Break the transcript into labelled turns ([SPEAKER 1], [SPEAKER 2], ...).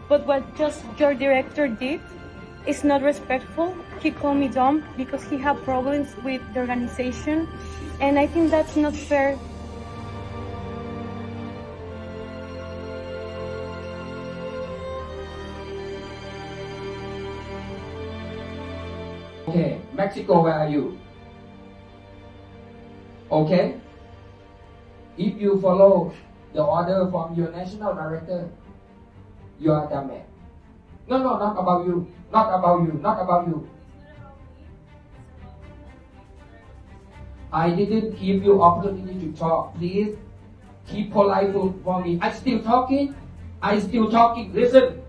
[SPEAKER 1] But what just your director did is not respectful. He called me dumb because he had problems with the organization, and I think that's not fair.
[SPEAKER 2] Okay, Mexico, where are you? Okay? If you follow the order from your national director, you are the man. No, not about you. Not about you. Not about you. I didn't give you opportunity to talk. Please keep polite for me. I still talking. Listen.